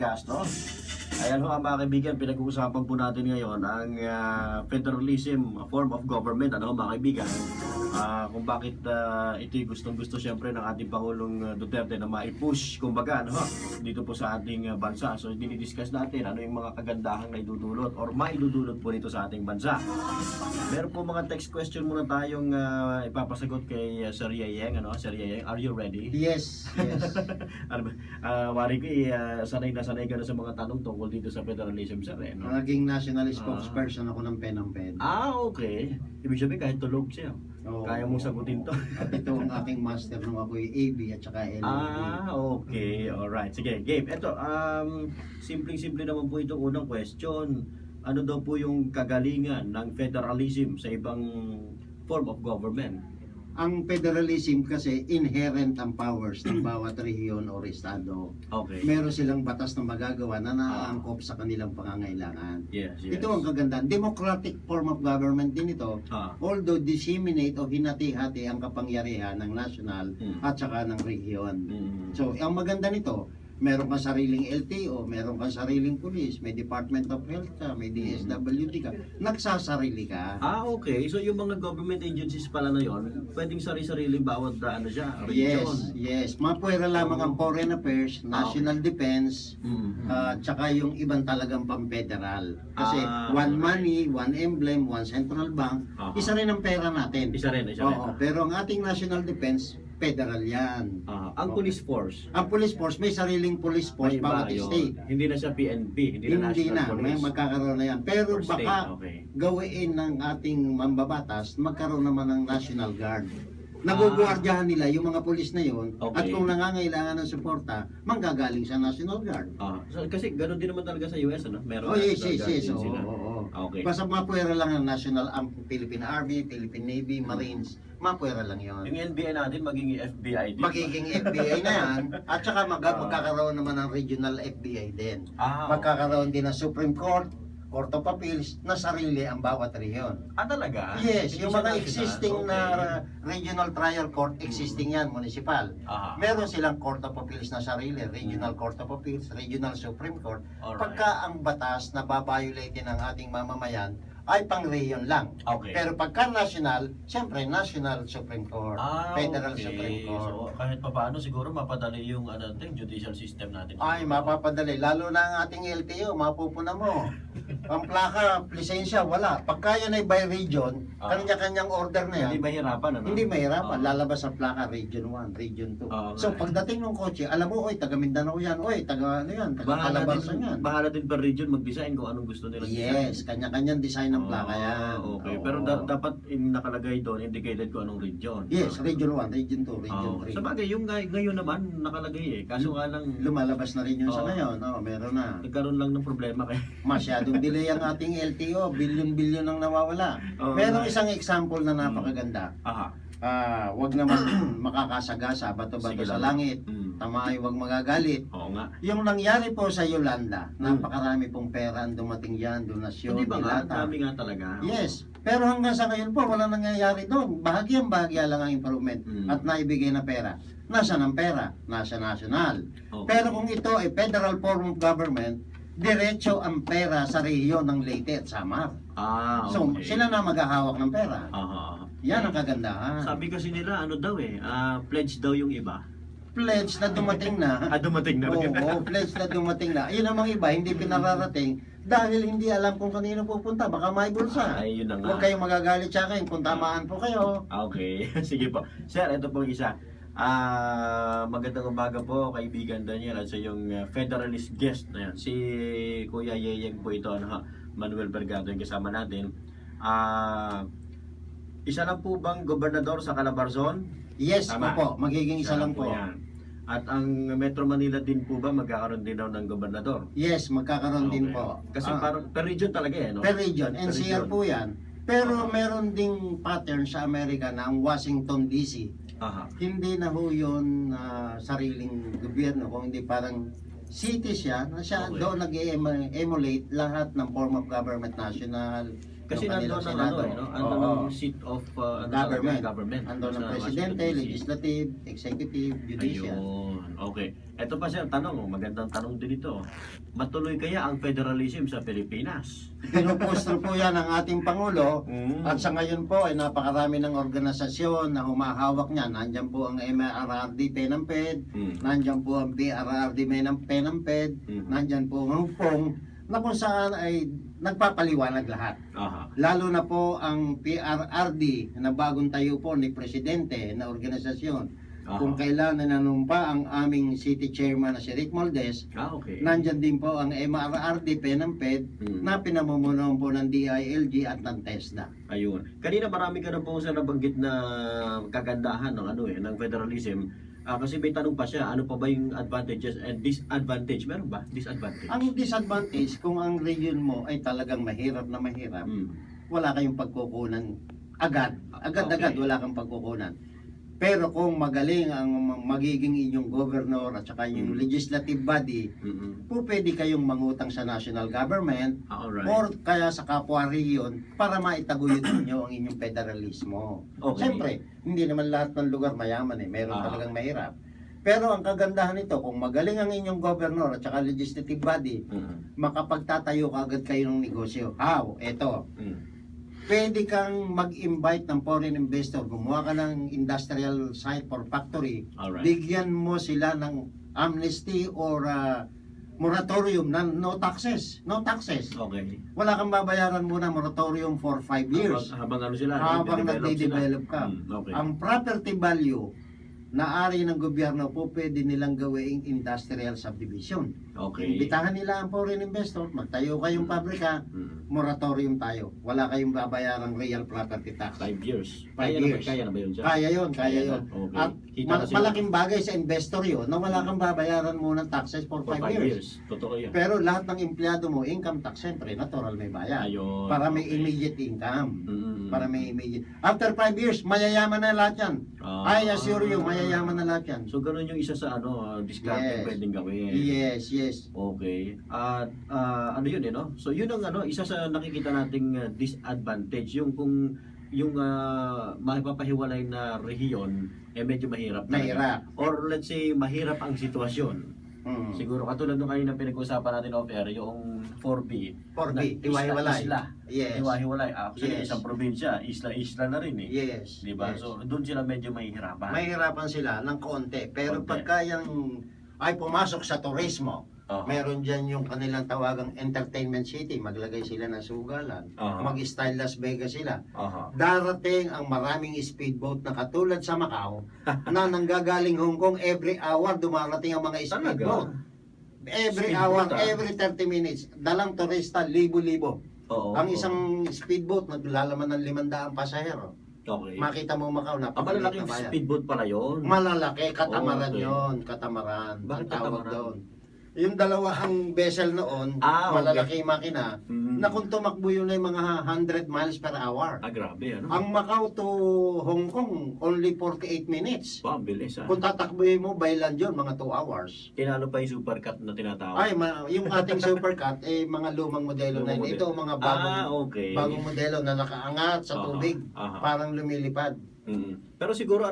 podcast, no? Ayan ho, mga kaibigan, pinag-uusapan po natin ngayon ang federalism, form of government, ano mga kaibigan. Kung bakit ito'y gustong-gusto siyempre ng ating Pangulong Duterte na ma-push, kumbaga, no? Dito po sa ating bansa. So, dinidiscuss natin ano yung mga kagandahang na idudulot or maidudulot po nito sa ating bansa. Meron po mga text question muna tayong ipapasagot kay Sir Yeyeng, ano? Sir Yeyeng, are you ready? Yes, yes. Ano ba? Wari ko, sanay na sanay ka na sa mga tanong tungkol dito sa federalism, sir, eh, no? Naging national spokesperson ako ng PEN. Okay. Ibig sabihin kahit tulog siya. Oo. Kaya mong sagutin to. At ito ang aking master nung ako'y AB at saka LLB. Okay. Alright. Sige, game. Ito, simpleng-simple naman po itong unang question. Ano daw po yung kagalingan ng federalism sa ibang form of government? Ang federalism kasi inherent ang powers ng bawat rehiyon o estado. Okay. Meron silang batas na magagawa na naaangkop sa kanilang pangangailangan. Yes. Ito ang kagandahan. Democratic form of government din ito. Although disseminate o hinati-hati ang kapangyarihan ng national at saka ng rehiyon. So, ang maganda nito, meron kang sariling LTO, meron kang sariling police, may Department of Health ka, may DSWD ka, nagsasarili ka. Okay. So, yung mga government agencies pala na yon, pwedeng sari-sarili bawat region. Yes. Mapuwera lamang ang foreign affairs, national defense, tsaka yung ibang talagang pang-federal. Kasi one money, one emblem, one central bank, isa rin ang pera natin. Isa rin. Oo, pero ang ating national defense, federal yan. Ang police force, Ang police force, may sariling police force may iba bawat yun. state. Hindi na siya PNP, hindi na Hindi National na, Police. may magkakaroon na yan. Pero Or state, baka okay. gawin ng ating mambabatas, magkaroon naman ng National Guard. Naguguardiyahan nila yung mga pulis na yon, Okay. at kung nangangailangan ng suporta, manggagaling sa National Guard. So, kasi ganoon din naman talaga sa US, ano? Meron Yes. National Guard din Oo, sila. oo. Okay. Basta mapuwera lang ang National Philippine Army, Philippine Navy, Marines, mapuwera lang yon. Yung NBI natin magiging FBI din. Magiging FBI na yan, at saka magkakaroon naman ng regional FBI din. Okay. Magkakaroon din ng Supreme Court, Court of Appeals, na sarili ang bawat rehiyon. Talaga? Yes, Hindi yung siya mga national. existing Okay. na regional trial court, existing yan, municipal. Meron silang Court of Appeals na sarili, Regional Court of Appeals, Regional Supreme Court. Alright. Pagka ang batas na babiolate ng ating mamamayan ay pang-rehiyon lang. Okay. Pero pagka national, siyempre National Supreme Court, Federal Okay. Supreme Court. So, kahit pa paano siguro mapadali yung judicial system natin. Ay, mapapadali. Lalo na ang ating LTO, mapupuna mo. Ang plaka, lisensya, wala. Pagka yan ay by region, kanya-kanyang order na yan. Hindi mahirapan, ano? Hindi mahirapan. Lalabas ang plaka, region 1, region 2. So, pagdating ng kotse, alam mo, oy, taga Mindanao yan, oy, taga ano yan, taga Calabarzon yan. Bahala din per region mag-design kung anong gusto nila. Yes, kanya-kanyang design ng plaka yan. Okay, Oo. pero dapat nakalagay doon, indicated kung anong region. Yes, region 1, region 2, region 3. Sa bagay, yung ngayon naman, nakalagay eh. Kaso nga lang, Lumalabas na rin yun sa ngayon. Meron na. nagkaroon lang ng problema kaya. Masyadong delay ang ating LTO, bilyon-bilyon ang nawawala. Merong isang example na napakaganda. Wag naman makakasagasa, bato-bato Sige sa lang. langit. Tamay, wag magagalit. Oo nga. Yung nangyari po sa Yolanda, napakarami pong pera ang dumating yan, donasyon, Hindi ba nga? dilata. Dami nga talaga. Yes, pero hanggang sa ngayon po, wala nangyayari doon. Bahagyang-bahagya lang ang improvement at naibigay na pera. Nasaan ang pera? Nasa national. Okay. Pero kung ito ay federal form of government, diretso ang pera sa rehiyon ng Leyte at Samar. Okay. So, sila na maghahawak ng pera. Yan ang kagandahan. Sabi kasi nila, ano daw eh, pledge daw yung iba. Pledge na dumating na. Dumating na rin. Oo, pledge na dumating na. Yun namang iba, hindi pinararating dahil hindi alam kung kanino pupunta. Baka may bulsa. Ay, yun na nga. Huwag kayong magagalit sa akin kung tamaan po kayo. Okay, sige po. Sir, ito pong isa. Magandang umaga po, kaibigan Daniel, at sa yung federalist guest na yan. Si Kuya Yeyeng po ito, Manuel Bergado, yung kasama natin. Isa lang po bang gobernador sa Calabarzon? Yes, Tama. po. Magiging isa lang po. Yan. At ang Metro Manila din po ba magkakaroon din daw ng gobernador? Yes, magkakaroon din Okay. po. Kasi parang per region talaga eh, no? Per region. Per NCR region. po yan. Pero meron ding pattern sa Amerika na ang Washington DC. Hindi na ho yun sariling gobyerno, kung hindi parang city siya, na siya Okay. doon nag-emulate lahat ng form of government national. Kasi yung nandoon kanilang ang ano Senado. eh, no? Andun Oo. ang seat of Government. government. Andun ang Sa presidente, Washington, DC. legislative, executive, judicial. Ayun. Okay. Ito pa sir, tanong, magandang tanong din ito. Matuloy kaya ang federalism sa Pilipinas? Pinuposter po yan ng ating Pangulo. Mm. At sa ngayon po ay napakarami ng organisasyon na humahawak niya. Nandyan po ang MRRD PENAMPED, nandyan po ang PRRD PENAMPED, nandyan po ang HUPONG, na kung saan ay nagpapaliwanag lahat. Aha. Lalo na po ang PRRD na bagong tayo po ni Presidente na organisasyon. Aha. Kung kailan nanumpa ang aming city chairman na si Rick Moldes, Okay. nandyan din po ang MRRD PENAMPED na pinamumunuan po ng DILG at ng TESDA. Ayun. Kanina marami ka na po sa nabanggit na kagandahan ng ng federalism. Kasi may tanong pa siya, ano pa ba yung advantages and disadvantage? Meron ba? Disadvantage? Ang disadvantage, kung ang region mo ay talagang mahirap na mahirap, wala kayong pagkukunan agad. Agad-agad Okay. wala kang pagkukunan. Pero kung magaling ang magiging inyong governor at saka yung legislative body, po pwede kayong mangutang sa national government Alright. or kaya sa kapwa region para maitaguyod ninyo ang inyong federalismo. Okay. Siyempre, hindi naman lahat ng lugar mayaman meron talagang mahirap. Pero ang kagandahan nito, kung magaling ang inyong governor at saka legislative body, makapagtatayo ka agad kayo ng negosyo. How? Eto. Pwede kang mag-invite ng foreign investor, gumawa ka ng industrial site or factory, Alright. bigyan mo sila ng amnesty or moratorium na no taxes. No taxes. Okay. Wala kang babayaran muna moratorium for 5 years. Habang ano sila? Habang nagde-develop nagde-develop ka. Okay. Ang property value na ari ng gobyerno po pwede nilang gawing industrial subdivision. Okay. Imbitahan nila ang foreign investor, magtayo kayong pabrika, moratorium tayo. Wala kayong babayarang real property tax. 5 years. 5 Kaya years. Kaya na ba yun siya? Kaya yun, kaya yun. Okay. At Kita na sila. malaking bagay sa investor yun na wala kang babayaran muna ng taxes for 5 For 5 years. years. Totoo yan. Pero lahat ng empleyado mo, income tax, siyempre, natural may bayad. Ayun. Para may Okay. immediate income. Para may Mm. immediate. After 5 years, mayayaman na lahat yan. I assure you, mayayaman na lahat yan. So, ganun yung isa sa discount Yes. pwedeng gawin. Yes, yes. Okay. At ano yun no? So yun ang isa sa nakikita nating disadvantage yung kung yung mapapahiwalay na rehiyon medyo mahirap talaga. Mahirap. Or let's say mahirap ang sitwasyon. Siguro katulad nung kanina pinag-usapan natin off air yung 4B. 4B, na hiwa-hiwalay. Isla. Yes. Hiwa-hiwalay. Actually, Yes. isang probinsya, isla-isla na rin eh. Yes. Di ba? Yes. So doon sila medyo mahihirapan. Mahirapan sila ng konti. Pero Konti. pagka yung ay pumasok sa turismo, meron dyan yung kanilang tawagang entertainment city. Maglagay sila ng sugalan. Mag-style Las Vegas sila. Darating ang maraming speedboat na katulad sa Macau na nanggagaling Hong Kong every hour dumarating ang mga speedboat. Every hour, Speedboat, every 30 minutes. Dalang turista, libo-libo. Oo. Ang isang speedboat naglalaman ng 500 pasahero. Okay. Makita mo Macau, napakaliit na Malalaking bayan. speedboat pala yun. Malalaki, katamaran Okay. yon, katamaran. Bakit ang tawag katamaran? doon. Yung dalawang vessel noon, Ah, okay. malalaki makina, Mm. na kung tumakbo yun ay mga 100 miles per hour. Grabe ano? Ang Macau to Hong Kong, only 48 minutes. Wow, ang bilis Kung tatakbuhin mo by land yun, mga 2 hours. Tinalo pa yung supercut na tinatawag. Ay, yung ating supercut, mga lumang modelo na Lumang yun. Ito, mga bagong, okay. bagong modelo na nakaangat sa tubig. Aha. Parang lumilipad. Pero siguro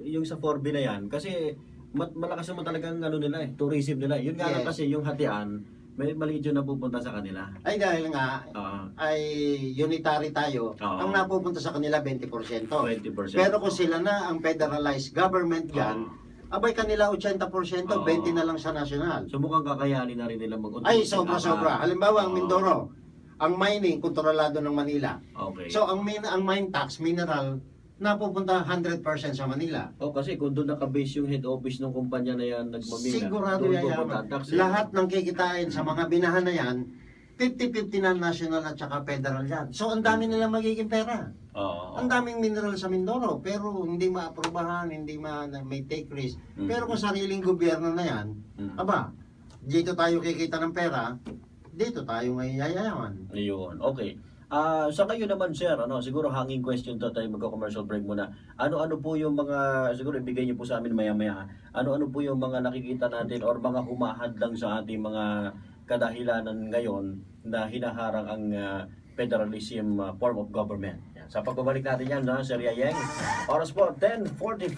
yung sa 4B na yan, kasi malakas naman talagang nila tourism nila. Yun nga lang Yes. kasi yung hatian, may maliit yun napupunta sa kanila. Ay dahil nga, ay unitary tayo, Oo. ang napupunta sa kanila 20%. 20%. Pero kung sila na ang federalized government yan, abay kanila 80%, 20 na lang sa national. So mukhang kakayanin na rin nila mag-unti. Ay, sobra-sobra. Halimbawa, ang Oo. Mindoro, ang mining, kontrolado ng Manila. Okay. So, ang mine tax, mineral, napupunta 100% sa Manila. kasi kung doon nakabase yung head office ng kumpanya na yan nagmamina, Sigurado doon yayaman. pupunta ang tax. Lahat ng kikitain sa mga binahan na yan, 50-50 na national at saka federal yan. So, ang dami nilang magiging pera. Oo. Ang daming mineral sa Mindoro, pero hindi maaprubahan, may take risk. Pero kung sariling gobyerno na yan, aba, dito tayo kikita ng pera, dito tayo ngayon yayaman. Ayun, okay. Sa kayo naman sir, siguro hanging question to, tayo magko-commercial break muna. Ano-ano po yung mga, siguro ibigay niyo po sa amin maya-maya, ano-ano po yung mga nakikita natin or mga humahadlang sa ating mga kadahilanan ngayon na hinaharang ang federalism form of government. Yan. Sa pagbabalik natin yan, Sir Yayeng, oras po 10:45.